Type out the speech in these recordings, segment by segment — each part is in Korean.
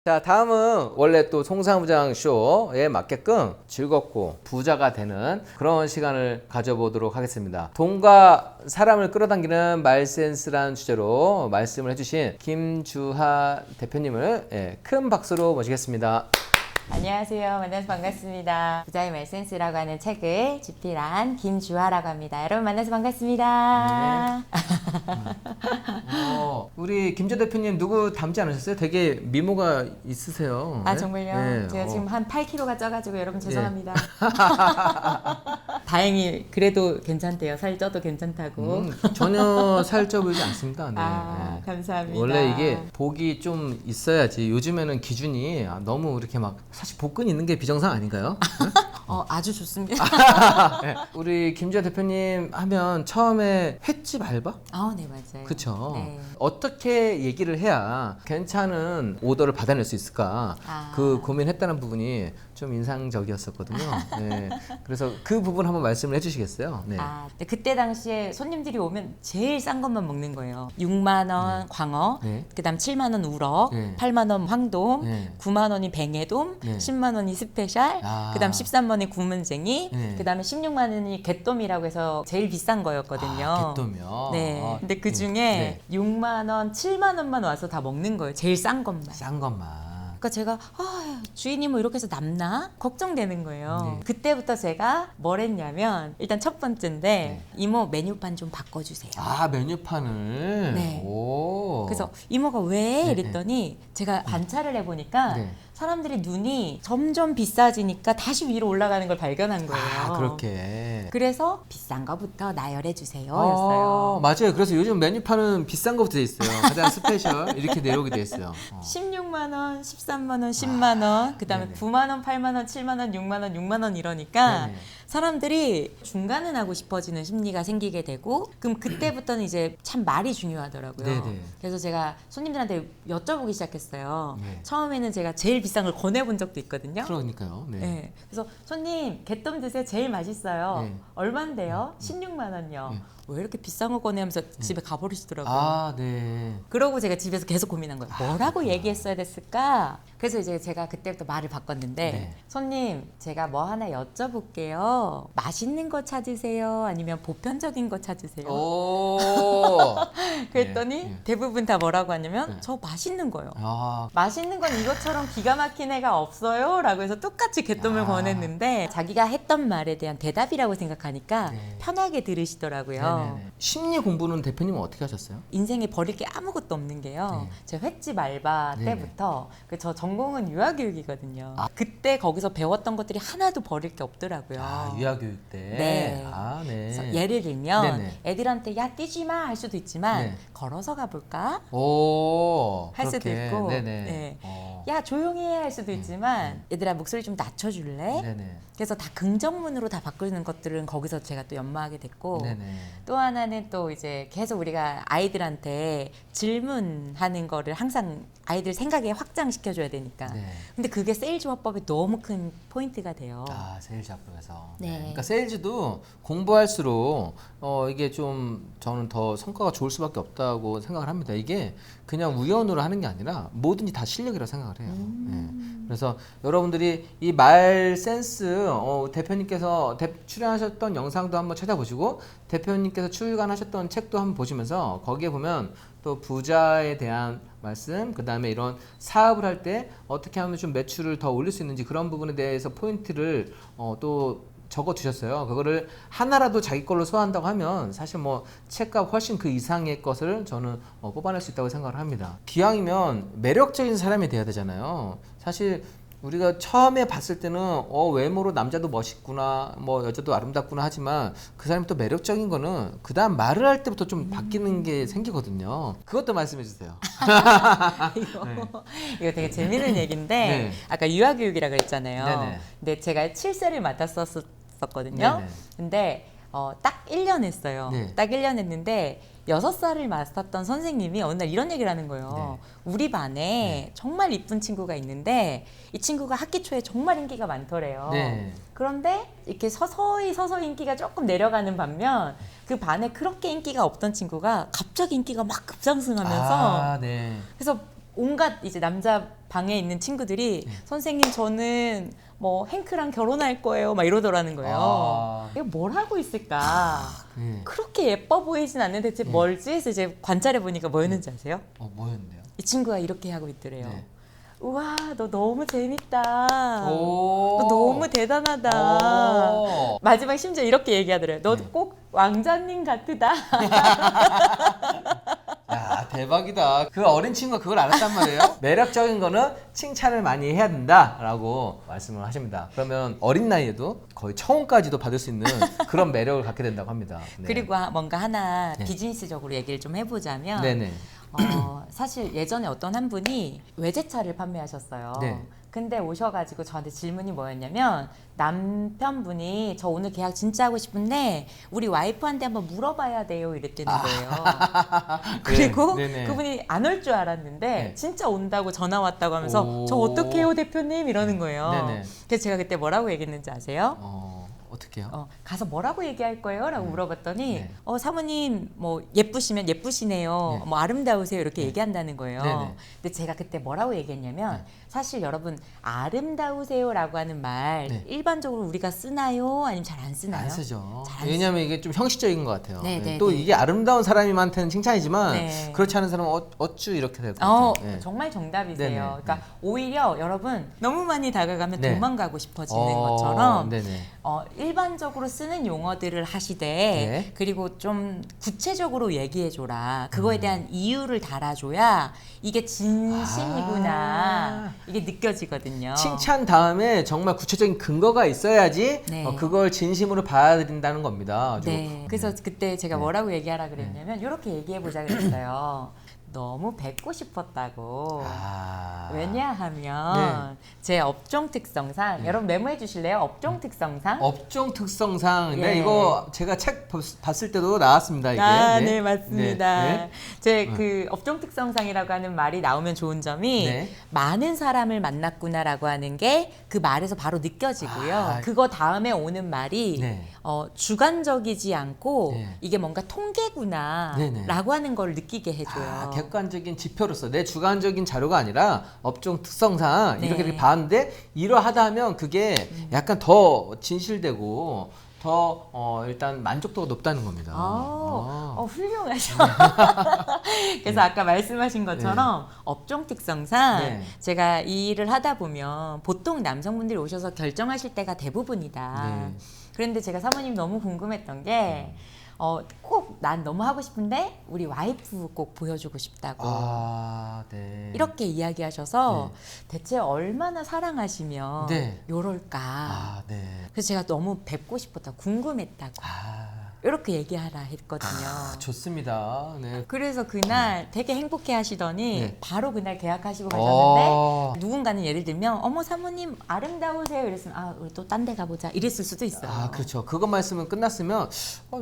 자, 다음은 원래 또 송사무장 쇼에 맞게끔 즐겁고 부자가 되는 그런 시간을 가져보도록 하겠습니다. 돈과 사람을 끌어당기는 말센스라는 주제로 말씀을 해주신 김주하 대표님을 큰 박수로 모시겠습니다. 안녕하세요. 만나서 반갑습니다. 부자의 말센스라고 하는 책을 집필한 김주하라고 합니다. 여러분 만나서 반갑습니다. 우리 김주하 대표님 누구 닮지 않으셨어요? 되게 미모가 있으세요. 아 네? 정말요? 네. 제가 지금 한 8kg가 쪄가지고 여러분 죄송합니다. 다행히 그래도 괜찮대요. 살 쪄도 괜찮다고. 전혀 살쪄 보이지 않습니다. 네. 아, 네. 감사합니다. 원래 이게 복이 좀 있어야지. 요즘에는 기준이 너무 이렇게 막 사실 복근 있는 게 비정상 아닌가요? 아주 좋습니다. 네. 우리 김주하 대표님 하면 처음에 횟집 알바? 네 맞아요. 그쵸. 네. 어떻게 얘기를 해야 괜찮은 오더를 받아낼 수 있을까? 그 고민했다는 부분이 좀 인상적이었었거든요. 네. 그래서 그 부분 한번 말씀을 해주시겠어요? 네. 근데 그때 당시에 손님들이 오면 제일 싼 것만 먹는 거예요. 6만 원 광어, 네. 그다음 7만 원 우럭, 네. 8만 원 황돔, 네. 9만 원이 뱅에돔, 네. 10만 원이 스페셜, 그다음 13만 원이 구문쟁이, 네. 그다음에 16만 원이 갯돔이라고 해서 제일 비싼 거였거든요. 갯돔이요? 네. 근데 그 중에 네. 6만 원, 7만 원만 와서 다 먹는 거예요. 제일 싼 것만. 싼 것만. 그러니까 제가 주인이 뭐 이렇게 해서 남나 걱정되는 거예요. 네. 그때부터 제가 뭘 했냐면 일단 첫 번째인데 이모 메뉴판 좀 바꿔주세요. 메뉴판을. 네. 오. 그래서 이모가 왜 네, 이랬더니 제가 관찰을 해보니까 네. 사람들이 눈이 점점 비싸지니까 다시 위로 올라가는 걸 발견한 거예요. 그렇게. 그래서 비싼 거부터 나열해 주세요 였어요. 맞아요. 그래서 요즘 메뉴판은 비싼 거부터 돼 있어요. 가장 스페셜 이렇게 내려오게 돼 있어요. 16만 원, 13만 원, 10만 원, 그다음에 네네. 9만 원, 8만 원, 7만 원, 6만 원, 6만 원 이러니까 네네. 사람들이 중간은 하고 싶어지는 심리가 생기게 되고 그럼 그때부터는 이제 참 말이 중요하더라고요. 네네. 그래서 제가 손님들한테 여쭤보기 시작했어요. 네. 처음에는 제가 제일 비싼 걸 권해본 적도 있거든요. 그러니까요. 네. 네. 그래서 손님 갯돔 드세요. 제일 맛있어요. 네. 얼만데요? 16만 원요. 네. 왜 이렇게 비싼 거 꺼내면서 집에 가버리시더라고요. 네. 그러고 제가 집에서 계속 고민한 거예요. 뭐라고 얘기했어야 됐을까? 그래서 이제 제가 그때부터 말을 바꿨는데 네. 손님 제가 뭐 하나 여쭤볼게요. 맛있는 거 찾으세요? 아니면 보편적인 거 찾으세요? 오. 그랬더니 네. 대부분 다 뭐라고 하냐면 네. 저 맛있는 거요. 아. 맛있는 건 이것처럼 기가 막힌 애가 없어요 라고 해서 똑같이 개똥을 권했는데 자기가 했던 말에 대한 대답이라고 생각하니까 네. 편하게 들으시더라고요. 네네네. 심리 공부는 대표님은 어떻게 하셨어요? 인생에 버릴 게 아무것도 없는 게요. 네. 제가 횟집 알바 네네. 때부터 저 전공은 유아교육이거든요. 그때 거기서 배웠던 것들이 하나도 버릴 게 없더라고요. 유아교육 때. 네. 네. 그래서 예를 들면 네네. 애들한테 야 뛰지 마 할 수도 있지만 네. 걸어서 가볼까 오. 할 수도 그렇게. 있고 네네. 네. 어. 야 조용히 해 할 수도 있지만 얘들아 목소리 좀 낮춰줄래? 네네. 그래서 다 긍정문으로 다 바꾸는 것들은 거기서 제가 또 연마하게 됐고 네네. 또 하나는 또 이제 계속 우리가 아이들한테 질문하는 거를 항상 아이들 생각에 확장시켜줘야 되니까. 네. 근데 그게 세일즈 화법에 너무 큰 포인트가 돼요. 세일즈 학부에서. 네. 그러니까 세일즈도 공부할수록 이게 좀 저는 더 성과가 좋을 수밖에 없다고 생각을 합니다. 이게 그냥 우연으로 하는 게 아니라 뭐든지 다 실력이라고 생각을 해요. 네. 그래서 여러분들이 이 말 센스 대표님께서 출연하셨던 영상도 한번 찾아보시고 대표님께서 출간하셨던 책도 한번 보시면서 거기에 보면 또 부자에 대한 말씀, 그 다음에 이런 사업을 할 때 어떻게 하면 좀 매출을 더 올릴 수 있는지 그런 부분에 대해서 포인트를 또 적어 두셨어요. 그거를 하나라도 자기 걸로 소화한다고 하면 사실 뭐 책값 훨씬 그 이상의 것을 저는 뽑아낼 수 있다고 생각을 합니다. 기왕이면 매력적인 사람이 돼야 되잖아요. 사실 우리가 처음에 봤을 때는 외모로 남자도 멋있구나 뭐 여자도 아름답구나 하지만 그 사람이 또 매력적인 거는 그 다음 말을 할 때부터 좀 바뀌는 게 생기거든요. 그것도 말씀해 주세요. 이거 되게 재밌는 얘기인데 네. 아까 유아교육이라고 했잖아요. 네네. 근데 제가 7세를 맡았었거든요. 네네. 근데 딱 1년 했어요. 네. 딱 1년 했는데 6살을 맡았던 선생님이 어느 날 이런 얘기를 하는 거예요. 우리 반에 정말 이쁜 친구가 있는데 이 친구가 학기 초에 정말 인기가 많더래요. 네. 그런데 이렇게 서서히 인기가 조금 내려가는 반면 그 반에 그렇게 인기가 없던 친구가 갑자기 인기가 막 급상승하면서 네. 그래서 온갖 이제 남자 방에 있는 친구들이 선생님 저는 뭐 행크랑 결혼할 거예요 막 이러더라는 거예요. 아. 이거 뭘 하고 있을까? 네. 그렇게 예뻐 보이진 않는데 대체 뭘지 해서 이제 관찰해 보니까 뭐였는지 아세요? 뭐였는데요? 이 친구가 이렇게 하고 있더래요. 네. 우와 너 너무 재밌다. 오. 너 너무 대단하다. 오. 마지막 심지어 이렇게 얘기하더래요. 너 네. 꼭 왕자님 같으다. 야, 대박이다. 그 어린 친구가 그걸 알았단 말이에요. 매력적인 거는 칭찬을 많이 해야 된다라고 말씀을 하십니다. 그러면 어린 나이에도 거의 청혼까지도 받을 수 있는 그런 매력을 갖게 된다고 합니다. 네. 그리고 뭔가 하나 네. 비즈니스적으로 얘기를 좀 해보자면 네네. 사실 예전에 어떤 한 분이 외제차를 판매하셨어요. 네. 근데 오셔가지고 저한테 질문이 뭐였냐면 남편분이 저 오늘 계약 진짜 하고 싶은데 우리 와이프한테 한번 물어봐야 돼요 이랬다는 거예요. 그리고 네네. 그분이 안 올 줄 알았는데 네. 진짜 온다고 전화 왔다고 하면서 오. 저 어떡해요 대표님 이러는 거예요. 네네. 그래서 제가 그때 뭐라고 얘기했는지 아세요? 어떻게요? 가서 뭐라고 얘기할 거예요? 라고 물어봤더니 네. 사모님 뭐 예쁘시면 예쁘시네요. 네. 뭐 아름다우세요. 이렇게 얘기한다는 거예요. 네네. 근데 제가 그때 뭐라고 얘기했냐면 네. 사실 여러분 아름다우세요 라고 하는 말 네. 일반적으로 우리가 쓰나요? 아니면 잘 안 쓰나요? 안 쓰죠. 잘안 왜냐하면 이게 좀 형식적인 것 같아요. 네, 네, 또 네. 이게 아름다운 사람한테는 칭찬이지만 네. 그렇지 않은 사람은 어쭈 이렇게 될 것 같아요. 네. 정말 정답이세요. 네네. 그러니까 오히려 여러분 너무 많이 다가가면 네. 도망가고 싶어지는 것처럼 네네. 일반적으로 쓰는 용어들을 하시되 네. 그리고 좀 구체적으로 얘기해줘라. 그거에 대한 이유를 달아줘야 이게 진심이구나. 이게 느껴지거든요. 칭찬 다음에 정말 구체적인 근거가 있어야지 네. 그걸 진심으로 받아들인다는 겁니다. 아주. 네. 그래서 그때 제가 네. 뭐라고 얘기하라 그랬냐면 이렇게 얘기해보자 그랬어요. 너무 뵙고 싶었다고. 왜냐하면 제 업종 특성상 네. 여러분 메모해 주실래요? 업종 특성상? 업종 특성상. 네, 예. 이거 제가 책 봤을 때도 나왔습니다. 이게. 네, 맞습니다. 네, 네. 제 그 업종 특성상이라고 하는 말이 나오면 좋은 점이 네. 많은 사람을 만났구나라고 하는 게 그 말에서 바로 느껴지고요. 그거 다음에 오는 말이 네. 주관적이지 않고 네. 이게 뭔가 통계구나라고 네네. 하는 걸 느끼게 해줘요. 객관적인 지표로서 내 주관적인 자료가 아니라 업종 특성상 네. 이렇게 봤는데 이러하다 하면 그게 약간 더 진실되고 더 일단 만족도가 높다는 겁니다. 훌륭하죠. 그래서 아까 말씀하신 것처럼 업종 특성상 네. 제가 이 일을 하다 보면 보통 남성분들이 오셔서 결정하실 때가 대부분이다. 네. 그런데 제가 사모님 너무 궁금했던 게 꼭 난 너무 하고 싶은데 우리 와이프 꼭 보여주고 싶다고 네. 이렇게 이야기하셔서 대체 얼마나 사랑하시면 네. 요럴까. 네. 그래서 제가 너무 뵙고 싶었다, 궁금했다고 이렇게 얘기하라 했거든요. 좋습니다. 네. 그래서 그날 되게 행복해 하시더니 네. 바로 그날 계약하시고 가셨는데 누군가는 예를 들면 어머 사모님 아름다우세요 이랬으면 우리 또 딴 데 가보자 이랬을 수도 있어요. 그렇죠. 그것만 있으면 끝났으면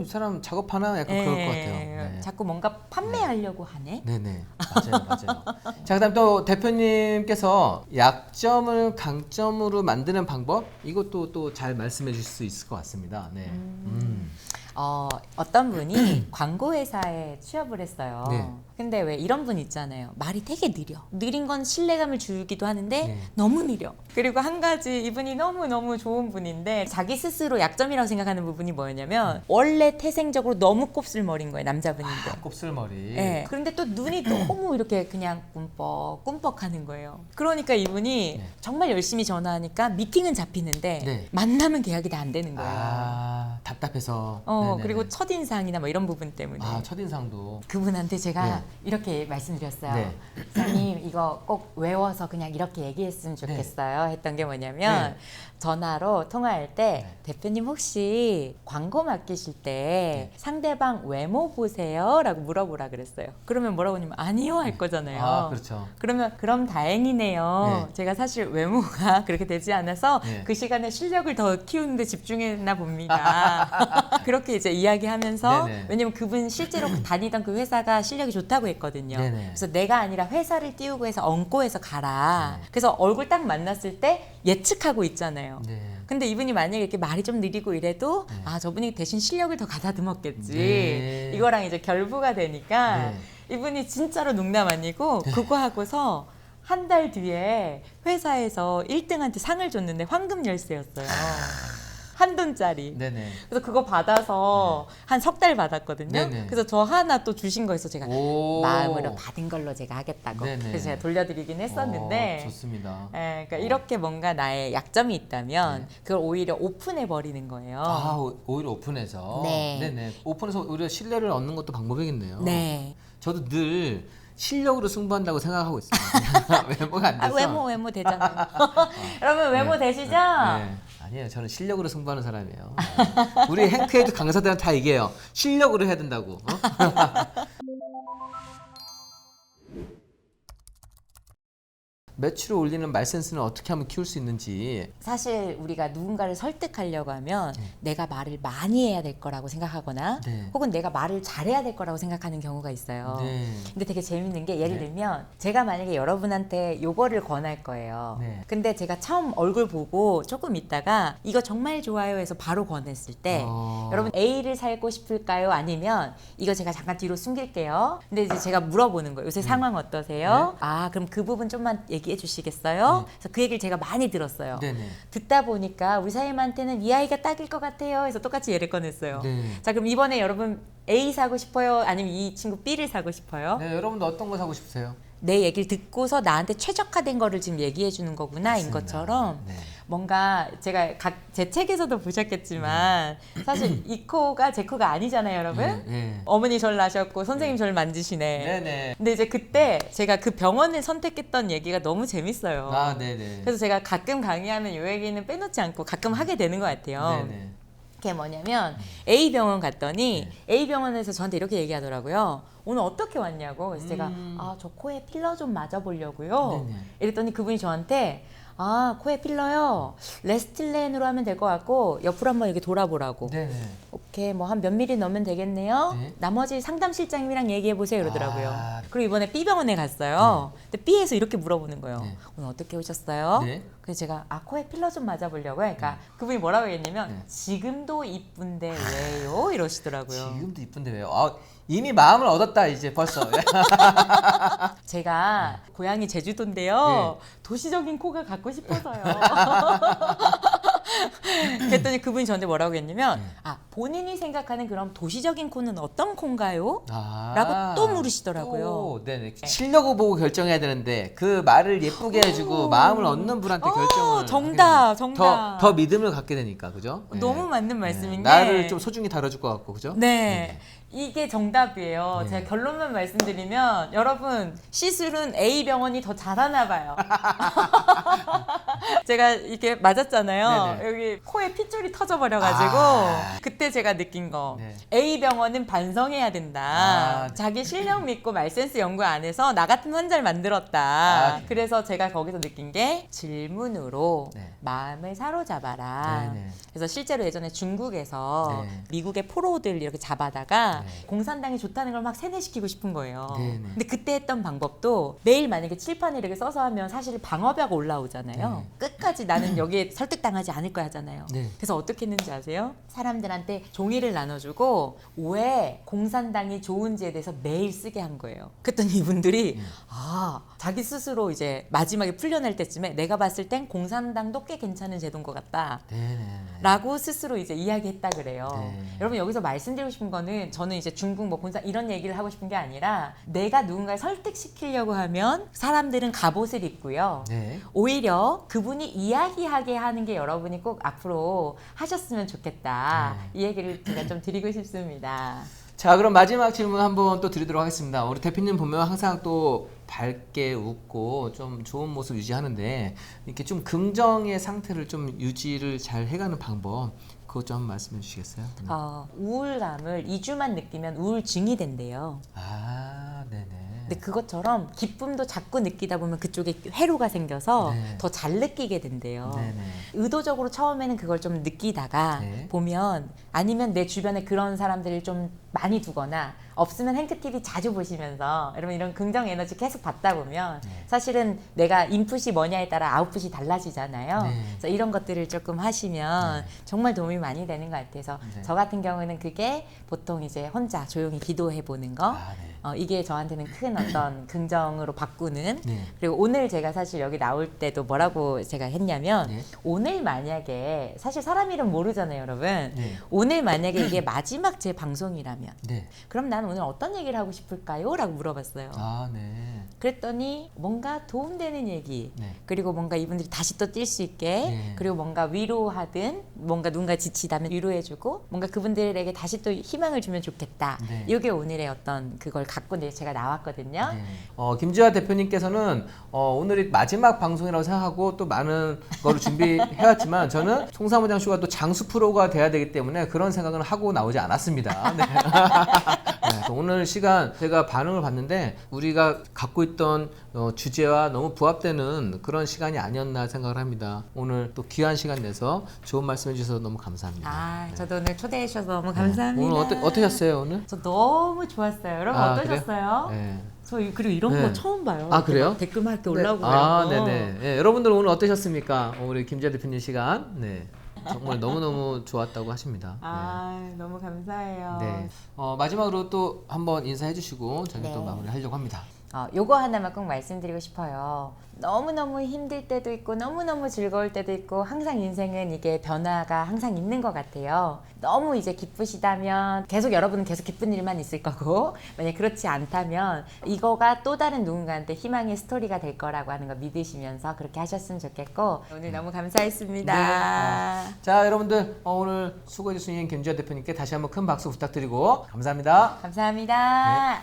이 사람 작업하나 약간 그럴 것 같아요. 네. 자꾸 뭔가 판매하려고 하네. 네네. 맞아요. 자, 그다음 또 대표님께서 약점을 강점으로 만드는 방법 이것도 또 잘 말씀해 주실 수 있을 것 같습니다. 네. 어떤 분이 광고 회사에 취업을 했어요. 네. 근데 왜 이런 분 있잖아요. 말이 되게 느려. 느린 건 신뢰감을 주기도 하는데 네. 너무 느려. 그리고 한 가지 이분이 너무너무 좋은 분인데 자기 스스로 약점이라고 생각하는 부분이 뭐였냐면 원래 태생적으로 너무 곱슬머리인 거예요. 남자분인데. 곱슬머리. 네. 그런데 또 눈이 너무 이렇게 그냥 꿈뻑 하는 거예요. 그러니까 이분이 네. 정말 열심히 전화하니까 미팅은 잡히는데 네. 만나면 계약이 다 안 되는 거예요. 답답해서. 그리고 첫인상이나 뭐 이런 부분 때문에. 첫인상도. 그분한테 제가 네. 이렇게 말씀드렸어요. 네. 선생님 이거 꼭 외워서 그냥 이렇게 얘기했으면 좋겠어요. 했던 게 뭐냐면 전화로 통화할 때 대표님 혹시 광고 맡기실 때 상대방 외모 보세요? 라고 물어보라 그랬어요. 그러면 뭐라고 하냐면 아니요 할 거잖아요. 그렇죠. 그럼 다행이네요. 네. 제가 사실 외모가 그렇게 되지 않아서 네. 그 시간에 실력을 더 키우는데 집중했나 봅니다. 그렇게 이제 이야기하면서 네네. 왜냐면 그분 실제로 다니던 그 회사가 실력이 좋다고 했거든요. 네네. 그래서 내가 아니라 회사를 띄우고 해서 얹고 해서 가라. 네. 그래서 얼굴 딱 만났을 때 예측하고 있잖아요. 네. 근데 이분이 만약에 이렇게 말이 좀 느리고 이래도 네. 저분이 대신 실력을 더 가다듬었겠지. 네. 이거랑 이제 결부가 되니까 네. 이분이 진짜로 농담 아니고 그거 하고서 한 달 뒤에 회사에서 1등한테 상을 줬는데 황금 열쇠였어요. $1,000짜리. 네네. 그래서 그거 받아서 한 석 달 받았거든요. 네네. 그래서 저 하나 또 주신 거 있어 제가 오. 마음으로 받은 걸로 제가 하겠다고. 네네. 그래서 제가 돌려드리긴 했었는데. 좋습니다. 예, 그러니까 이렇게 뭔가 나의 약점이 있다면 네. 그걸 오히려 오픈해 버리는 거예요. 아, 오히려 오픈해서. 네. 네네. 오픈해서 오히려 신뢰를 얻는 것도 방법이겠네요. 네. 저도 늘 실력으로 승부한다고 생각하고 있습니다. 외모가 안 돼서. 외모 되잖아요. 여러분 외모 네. 되시죠? 네. 아니에요. 저는 실력으로 승부하는 사람이에요. 네. 우리 행크에도 강사들한테 다 얘기해요. 실력으로 해야 된다고. 매출을 올리는 말센스는 어떻게 하면 키울 수 있는지. 사실 우리가 누군가를 설득하려고 하면 내가 말을 많이 해야 될 거라고 생각하거나 네. 혹은 내가 말을 잘해야 될 거라고 생각하는 경우가 있어요. 네. 근데 되게 재밌는 게 예를 네. 들면 제가 만약에 여러분한테 요거를 권할 거예요. 네. 근데 제가 처음 얼굴 보고 조금 있다가 이거 정말 좋아요 해서 바로 권했을 때 여러분 A를 살고 싶을까요? 아니면 이거 제가 잠깐 뒤로 숨길게요. 근데 이제 제가 물어보는 거예요. 요새 상황 어떠세요? 아 그럼 그 부분 좀만 얘기해 주시겠어요? 그래서 그 얘기를 제가 많이 들었어요. 네네. 듣다 보니까 우리 사장님한테는 이 아이가 딱일 것 같아요. 해서 똑같이 얘를 꺼냈어요. 네. 자 그럼 이번에 여러분 A 사고 싶어요? 아니면 이 친구 B를 사고 싶어요? 네, 여러분도 어떤 거 사고 싶으세요? 내 얘기를 듣고서 나한테 최적화된 거를 지금 얘기해 주는 거구나 인 맞습니다. 것처럼 네. 뭔가 제가 제 책에서도 보셨겠지만 사실 이 코가 제 코가 아니잖아요 여러분. 네, 네. 어머니 저를 낳으셨고 선생님 저를 만지시네. 네네. 근데 이제 그때 제가 그 병원을 선택했던 얘기가 너무 재밌어요. 아, 네네. 그래서 제가 가끔 강의하면 이 얘기는 빼놓지 않고 가끔 하게 되는 것 같아요. 네네. 그게 뭐냐면 A 병원 갔더니 A 병원에서 저한테 이렇게 얘기하더라고요. 오늘 어떻게 왔냐고. 그래서 제가 저 코에 필러 좀 맞아보려고요. 네네. 이랬더니 그분이 저한테 코에 필러요. 레스틸렌으로 하면 될 것 같고 옆으로 한번 이렇게 돌아보라고. 네네. 오케이 뭐 한 몇 미리 넣으면 되겠네요. 네. 나머지 상담실장님이랑 얘기해 보세요 이러더라고요. 아. 그리고 이번에 B 병원에 갔어요. 근데 B에서 이렇게 물어보는 거예요. 네. 오늘 어떻게 오셨어요? 네. 그래서 제가 코에 필러 좀 맞아보려고요. 그러니까 그분이 뭐라고 했냐면 네. 지금도 이쁜데 왜요? 이러시더라고요. 지금도 이쁜데 왜요? 이미 마음을 얻었다 이제 벌써. 제가 고향이 제주도인데요. 도시적인 코가 갖고 싶어서요. 그랬더니 그분이 저한테 뭐라고 했냐면 본인이 생각하는 그런 도시적인 코는 어떤 코인가요? 라고 또 물으시더라고요. 또, 네네. 실력을 보고 결정해야 되는데 그 말을 예쁘게 해주고 마음을 얻는 분한테 결정을. 정답, 하게 되는- 정답. 더 믿음을 갖게 되니까 그죠? 네. 너무 맞는 말씀인 게 나를 좀 소중히 다뤄줄 것 같고 그죠? 네. 이게 정답이에요. 네. 제가 결론만 말씀드리면 여러분 시술은 A 병원이 더 잘하나 봐요. 제가 이렇게 맞았잖아요. 네네. 여기 코에 핏줄이 터져버려가지고 그때 제가 느낀 거 네. A 병원은 반성해야 된다. 자기 실력 믿고 말센스 연구 안 해서 나 같은 환자를 만들었다. 네. 그래서 제가 거기서 느낀 게 질문으로 네. 마음을 사로잡아라. 네네. 그래서 실제로 예전에 중국에서 네. 미국의 포로들 이렇게 잡아다가 네. 공산당이 좋다는 걸 막 세뇌시키고 싶은 거예요. 네네. 근데 그때 했던 방법도 매일 만약에 칠판에 이렇게 써서 하면 사실 방어벽 올라오잖아요. 끝까지 나는 여기에 설득당하지 않을 거야 하잖아요. 네. 그래서 어떻게 했는지 아세요? 사람들한테 종이를 나눠주고 왜 공산당이 좋은지에 대해서 매일 쓰게 한 거예요. 그랬더니 이분들이 자기 스스로 이제 마지막에 풀려날 때쯤에 내가 봤을 땐 공산당도 꽤 괜찮은 제도인 것 같다. 네네. 라고 스스로 이제 이야기했다 그래요. 네. 여러분 여기서 말씀드리고 싶은 거는 저는 이제 중국 뭐 공산 이런 얘기를 하고 싶은 게 아니라 내가 누군가를 설득시키려고 하면 사람들은 갑옷을 입고요. 네. 오히려 그분이 이야기하게 하는 게 여러분이 꼭 앞으로 하셨으면 좋겠다. 이 얘기를 제가 좀 드리고 싶습니다. 자, 그럼 마지막 질문 한번 또 드리도록 하겠습니다. 우리 대표님 보면 항상 또 밝게 웃고 좀 좋은 모습 유지하는데 이렇게 좀 긍정의 상태를 좀 유지를 잘 해가는 방법 그것 좀 한번 말씀해 주시겠어요? 우울감을 2주만 느끼면 우울증이 된대요. 네네. 근데 그것처럼 기쁨도 자꾸 느끼다 보면 그쪽에 회로가 생겨서 네. 더 잘 느끼게 된대요. 네네. 의도적으로 처음에는 그걸 좀 느끼다가 네. 보면 아니면 내 주변에 그런 사람들을 좀 많이 두거나 없으면 행크TV 자주 보시면서 여러분 이런 긍정 에너지 계속 받다 보면 네. 사실은 내가 인풋이 뭐냐에 따라 아웃풋이 달라지잖아요. 네. 그래서 이런 것들을 조금 하시면 네. 정말 도움이 많이 되는 것 같아서 네. 저 같은 경우는 그게 보통 이제 혼자 조용히 기도해 보는 거 아, 네. 이게 저한테는 큰 어떤 긍정으로 바꾸는 네. 그리고 오늘 제가 사실 여기 나올 때도 뭐라고 제가 했냐면 네. 오늘 만약에 사실 사람 이름 모르잖아요 여러분 네. 오늘 만약에 이게 마지막 제 방송이라면 네. 그럼 나는 오늘 어떤 얘기를 하고 싶을까요? 라고 물어봤어요. 아, 네. 그랬더니 뭔가 도움되는 얘기 네. 그리고 뭔가 이분들이 다시 또 뛸 수 있게 네. 그리고 뭔가 위로하든 뭔가 누군가 지치다면 위로해주고 뭔가 그분들에게 다시 또 희망을 주면 좋겠다. 네. 이게 오늘의 어떤 그걸 갖고 제가 나왔거든요. 네. 김지아 대표님께서는 오늘이 마지막 방송이라고 생각하고 또 많은 거를 준비해왔지만 저는 송사무장 쇼가 또 장수 프로가 돼야 되기 때문에 그런 생각은 하고 나오지 않았습니다. 네. 네, 오늘 시간 제가 반응을 봤는데 우리가 갖고 있던 주제와 너무 부합되는 그런 시간이 아니었나 생각을 합니다. 오늘 또 귀한 시간 내서 좋은 말씀 해주셔서 너무 감사합니다. 아, 네. 저도 오늘 초대해 주셔서 너무 감사합니다. 오늘 어떠셨어요 오늘? 저 너무 좋았어요. 여러분 아, 어떠셨어요? 네. 저 그리고 이런 네. 거 처음 봐요. 아, 그래요? 댓글 막 이렇게 올라오고 아, 그래요. 네네. 네, 여러분들 오늘 어떠셨습니까? 우리 김지아 대표님 시간. 네. 정말 너무너무 좋았다고 하십니다. 아, 너무 감사해요. 네. 마지막으로 또 한번 인사해 주시고 저희 네. 또 마무리 하려고 합니다. 요거 하나만 꼭 말씀드리고 싶어요. 너무너무 힘들 때도 있고 너무너무 즐거울 때도 있고 항상 인생은 이게 변화가 항상 있는 것 같아요. 너무 이제 기쁘시다면 계속 여러분은 계속 기쁜 일만 있을 거고 만약 그렇지 않다면 이거가 또 다른 누군가한테 희망의 스토리가 될 거라고 하는 거 믿으시면서 그렇게 하셨으면 좋겠고 오늘 너무 감사했습니다. 네. 자, 여러분들 오늘 수고해 주신 김지아 대표님께 다시 한번 큰 박수 부탁드리고 감사합니다. 감사합니다.